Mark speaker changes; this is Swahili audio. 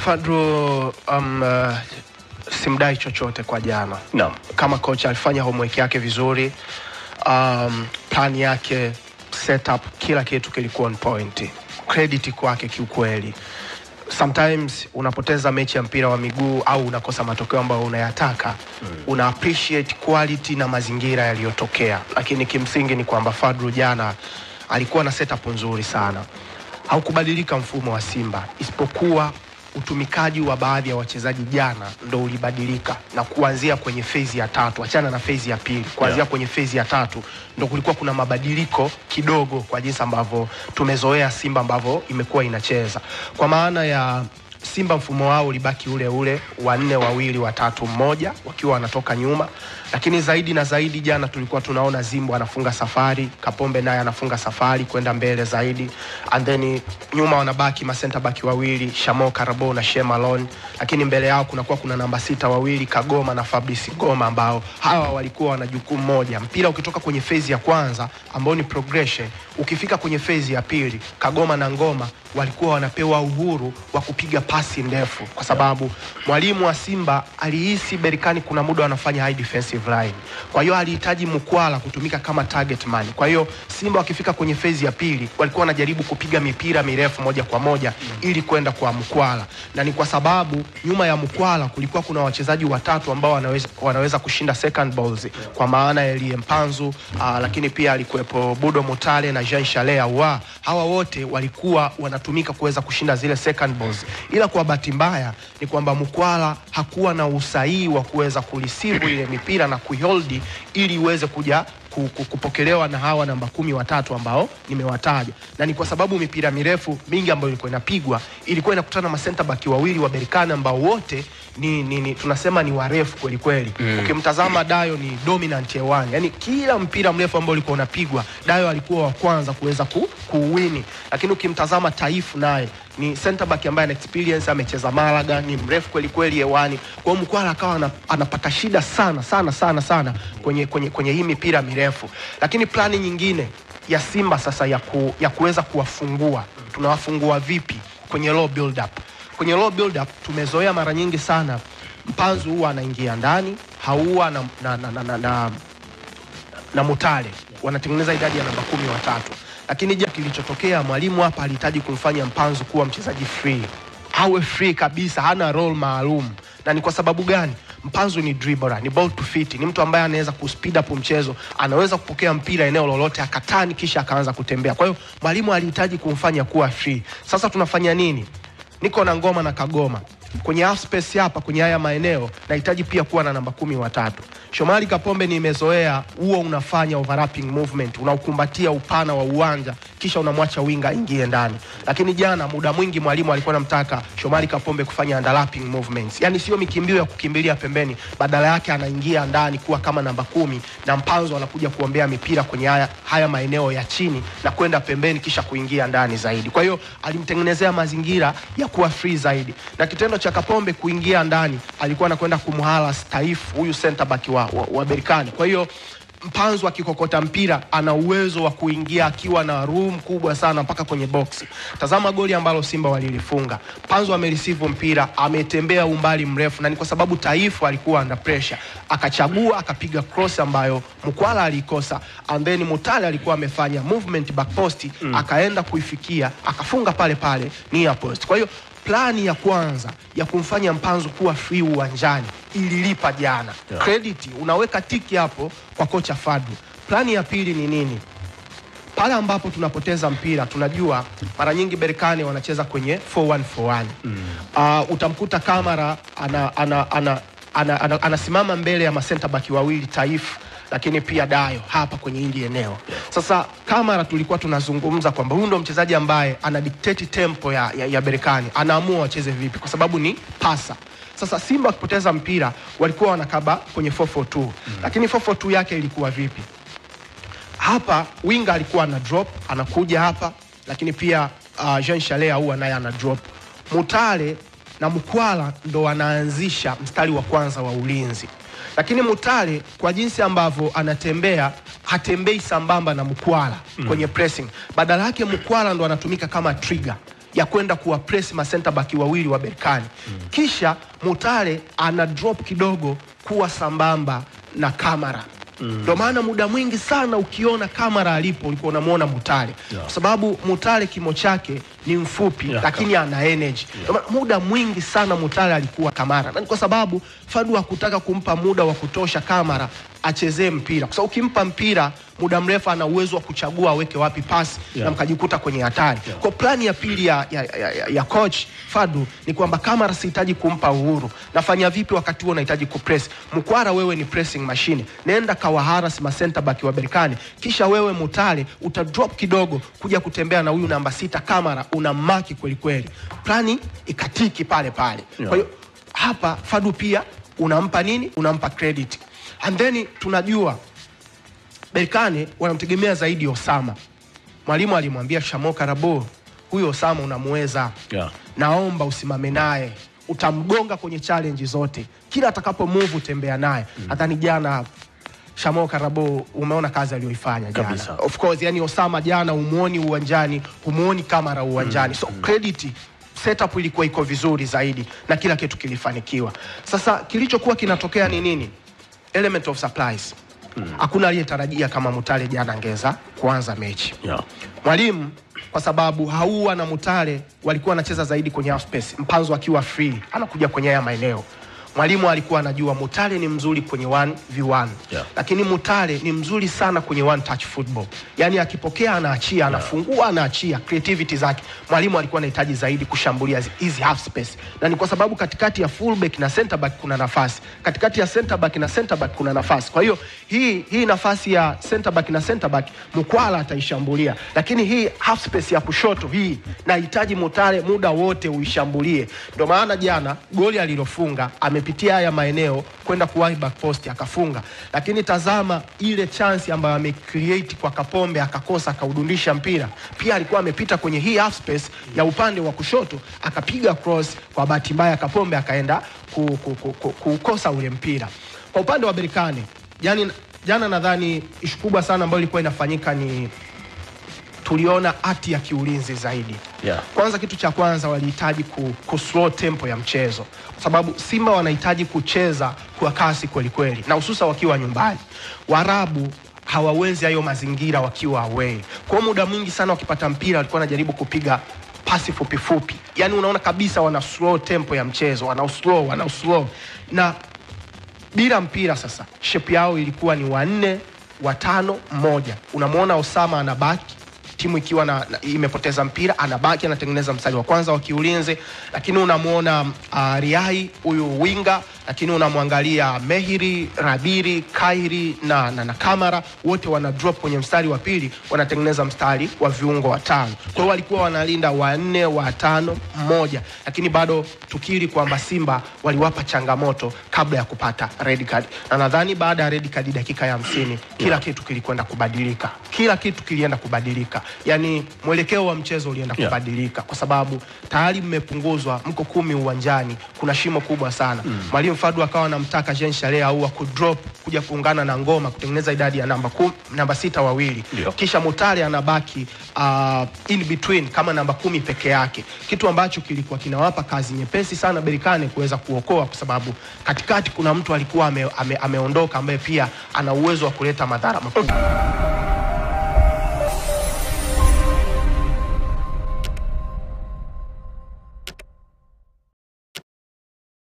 Speaker 1: Fadlu simdai chochote kwa jana.
Speaker 2: No.
Speaker 1: Kama coach alifanya homework yake vizuri. Plan yake, setup, kila kitu kilikuwa on point. Credit kwake kiukweli. Sometimes unapoteza mechi ya mpira wa miguu au unakosa matokeo ambayo unayataka, una appreciate quality na mazingira yaliyotokea. Lakini kimsingi ni kwamba Fadlu jana alikuwa na setup nzuri sana. Haukubadilika mfumo wa Simba, isipokuwa utumikaji wa baadhi ya wachezaji jana ndo ulibadilika, na kuanzia kwenye phase ya tatu, achana na phase ya pili, kuanzia kwenye phase ya tatu ndo kulikuwa kuna mabadiliko kidogo kwa jinsi ambavyo tumezoea Simba ambavyo imekuwa inacheza. Kwa maana ya Simba mfumo wao ulibaki ule ule, 4-2-3-1 wakiwa wanatoka nyuma. Lakini zaidi na zaidi jana tulikuwa tunaona Zimbo anafunga safari, Kapombe naye anafunga safari kwenda mbele zaidi, and then nyuma wanabaki ma center back wawili, Shamo Karabo na Shemalon. Lakini mbele yao kuna namba 6 wawili, Kagoma na Fabrice Goma, ambao hawa walikuwa wana jukumu moja. Mpira ukitoka kwenye phase ya kwanza ambao ni progression, ukifika kwenye phase ya pili, Kagoma na Ngoma walikuwa wanapewa uhuru wa kupiga pasi ndefu, kwa sababu mwalimu wa Simba alihisi Berkane kuna muda wanafanya high defensive line. Kwa hiyo alihitaji Mkwala kutumika kama target man. Kwa hiyo Simba wakifika kwenye phase ya pili walikuwa wanajaribu kupiga mipira mirefu moja kwa moja ili kwenda kwa Mkwala. Na ni kwa sababu nyuma ya Mkwala kulikuwa kuna wachezaji watatu ambao wanaweza kushinda second balls, kwa maana ya Elie Mpanzu, lakini pia alikuwepo Budo Mutale na Jean Chalea. Hawa wote walikuwa wanatumika kuweza kushinda zile second balls. Ila kwa bahati mbaya ni kwamba Mkwala hakuwa na usahihi wa kuweza kureceive ile mipira na kuhold ili iweze kuja kupokelewa na hawa namba 10 watatu ambao nimewataja. Na ni kwa sababu mipira mirefu mingi ambayo ilikuwa inapigwa ilikuwa inakutana na center back wawili wa Berkane ambao wote ni tunasema ni warefu kweli kweli. Ukimtazama Dayo ni dominant hewani. Yaani kila mpira mrefu ambao ulikuwa unapigwa Dayo alikuwa wa kwanza kuweza kuwini. Lakini ukimtazama Taifu naye ni center back ambaye ana experience, amecheza Malaga, ni mrefu kweli kweli hewani. Kwa hiyo Mkwala akawa anapata shida sana kwenye hii mipira mirefu. Lakini plani nyingine ya Simba sasa ya kuweza kuwafungua, tunawafungua vipi kwenye low build up? Kwenye low build up tumezoea mara nyingi sana Mpanzu huwa anaingia ndani, Haua na Mutale wanatengeneza idadi ya namba 10 watatu. Lakini kilichotokea, mwalimu hapa alihitaji kumfanya Mpanzu kuwa mchezaji free. Hawe free kabisa, hana role maalum. Na ni kwa sababu gani? Mpanzu ni dribbler, ni ball to fit, ni mtu ambaye anaweza kuspeed up mchezo, anaweza kupokea mpira eneo lolote akatani kisha akaanza kutembea. Kwa hiyo mwalimu alihitaji kumfanya kuwa free. Sasa tunafanya nini? Niko na Ngoma na Kagoma kwenye half space hapa, kwenye haya maeneo nahitaji pia kuwa na namba 10 watatu. Shomari Kapombe nimezoea huo unafanya overlapping movement, unaukumbatia upana wa uwanja kisha unamwacha winga ingie ndani. Lakini jana muda mwingi mwalimu alikuwa anamtaka Shomari Kapombe kufanya underlapping movements. Yaani sio mikimbio ya kukimbilia pembeni, badala yake anaingia ndani kuwa kama namba 10 na Mpanzu anakuja kuombea mipira kwenye haya maeneo ya chini na kwenda pembeni kisha kuingia ndani zaidi. Kwa hiyo alimtengenezea mazingira ya kuwa free zaidi. Na kitendo cha Kapombe kuingia ndani alikuwa anakwenda kumhala Taifu, huyu center back wa Berkane. Kwa hiyo Mpanzu akikokota mpira ana uwezo wa kuingia akiwa na room kubwa sana mpaka kwenye box. Tazama goli ambalo Simba walilifunga. Mpanzu amereceive mpira, ametembea umbali mrefu, na ni kwa sababu Taifu alikuwa under pressure. Akachagua akapiga cross ambayo Mkwala alikosa, and then Mutale alikuwa amefanya movement back post, akaenda kuifikia, akafunga pale pale near post. Kwa hiyo plani ya kwanza ya kumfanya Mpanzu kuwa free uwanjani ililipa jana. Credit unaweka tiki hapo kwa kocha Fadlu. Plani ya pili ni nini? Pale ambapo tunapoteza mpira, tunajua mara nyingi Berkane wanacheza kwenye 4-1-4-1. Utamkuta Kamara anasimama mbele ya center back wawili Taifu, lakini pia Dayo hapa kwenye hili eneo. Sasa Kamara tulikuwa tunazungumza kwamba huyu ndo mchezaji ambaye ana dictate tempo ya Berkane, anaamua wacheze vipi kwa sababu ni pasa. Sasa Simba wakipoteza mpira walikuwa wanakaba kwenye 4-4-2. Lakini 4-4-2 yake ilikuwa vipi? Hapa winga alikuwa ana drop, anakuja hapa, lakini pia Jean Chalea huwa naye ana drop. Mutale na Mkwala ndo wanaanzisha mstari wa kwanza wa ulinzi. Lakini Mutale kwa jinsi ambavyo anatembea, hatembei sambamba na Mkwala kwenye pressing. Badala yake Mkwala ndo anatumika kama trigger. ya kwenda kuwa press ma center back wawili wa Berkane. Kisha Mutale ana drop kidogo kuwa sambamba na Kamara. Ndio maana muda mwingi sana ukiona Kamara alipo ulikuwa unamuona Mutale. Kwa sababu Mutale kimo chake ni mfupi lakini ana energy. Muda mwingi sana Mutale alikuwa Kamara. Na kwa sababu Fadu hakutaka kumpa muda wa kutosha Kamara achezee mpira. Kwa sababu ukimpa mpira muda mrefu ana uwezo wa kuchagua aweke wapi pasi na mkajikuta kwenye hatari. Kwa plani ya pili ya coach Fadu ni kwamba Kamara sihitaji kumpa uhuru. Nafanya vipi wakati huo unahitaji kupress? Mkwara wewe ni pressing machine. Nenda kawaharas ma center back wa Berkane. Kisha wewe Mutale utadrop kidogo kuja kutembea na huyu namba 6 Kamara, unamaki kweli kweli. Plani ikatiki pale pale. Kwa hiyo hapa Fadu pia unampa nini? Unampa credit. And then tunajua Berkane wanamtegemea zaidi Osama. Mwalimu alimwambia Shamo Karabo, huyo Osama unamuweza. Naomba usimame naye. Utamgonga kwenye challenge zote. Kila atakapo move tembea naye. Hata jana Shamo Karabo umeona kazi aliyoifanya jana. Of course yani Osama jana umuoni uwanjani, umuoni Kamara uwanjani. So credit setup ilikuwa iko vizuri zaidi na kila kitu kilifanikiwa. Sasa kilichokuwa kinatokea ni nini? Element of surprise. Hakuna aliyetarajia kama Mutale jana angeza kuanza mechi. Mwalimu kwa sababu Haua na Mutale walikuwa wanacheza zaidi kwenye half space, Mpanzo akiwa free anakuja kwenye haya maeneo. Mwalimu alikuwa anajua Mutale ni mzuri kwenye 1v1. Lakini Mutale ni mzuri sana kwenye one touch football. Yani akipokea anaachia, anafungua anaachia, creativity zake. Mwalimu alikuwa anahitaji zaidi kushambulia hizi half space. Na ni kwa sababu katikati ya fullback na center back kuna nafasi. Katikati ya center back na center back kuna nafasi. Kwa hiyo hii nafasi ya center back na center back Mkwala ataishambulia. Lakini hii half space ya kushoto hii nahitaji Mutale muda wote uishambulie. Ndio maana jana goli alilofunga amepitia haya maeneo kwenda kuwahi back post akafunga. Lakini tazama ile chance ambayo amecreate kwa Kapombe akakosa akaudundisha mpira. Pia alikuwa amepita kwenye hii half space ya upande wa kushoto akapiga cross, kwa bahati mbaya Kapombe akaenda kukosa ule mpira. Kwa upande wa Berkane jana nadhani ishu kubwa sana ambayo ilikuwa inafanyika ni tuliona hati ya kiulinzi zaidi. Kwanza kitu cha kwanza walihitaji slow tempo ya mchezo. Kwa sababu Simba wanahitaji kucheza kwa kasi kweli kweli na hususa wakiwa nyumbani. Waarabu hawawezi hayo mazingira wakiwa away. Kwa muda mwingi sana wakipata mpira walikuwa wanajaribu kupiga pasi fupi fupi. Yani unaona kabisa wana slow tempo ya mchezo, wana slow. Na bila mpira sasa shape yao ilikuwa ni 4, 5, 1. Unamuona Osama anabaki, timu ikiwa imepoteza mpira anabaki anatengeneza mstari wa kwanza wa kiulinzi. Lakini unamuona Riai huyu winga, lakini unamwangalia Mehiri, Rabiri, Kairi na Kamara, wote wana drop kwenye mstari wa pili, wanatengeneza mstari wa viungo watano. Kwa hiyo walikuwa wanalinda 4, 5, 1. Lakini bado tukiri kwamba Simba waliwapa changamoto kabla ya kupata red card. Na nadhani baada ya red card dakika ya 50 kila kitu kilikwenda kubadilika. Kila kitu kilienda kubadilika. Yani mwelekeo wa mchezo ulienda kubadilika kwa sababu tayari mmepunguzwa, mko 10 uwanjani, kuna shimo kubwa sana. Mwalimu Fadu akawa anamtaka Jean Charles au kudrop kuja kuungana na Ngoma kutengeneza idadi ya namba 6 wawili. Kisha Mutale anabaki in between kama namba 10 peke yake. Kitu ambacho kilikuwa kinawapa kazi nyepesi sana Berkane kuweza kuokoa kwa sababu katikati kuna mtu alikuwa ameondoka ambaye pia ana uwezo wa kuleta madhara makubwa.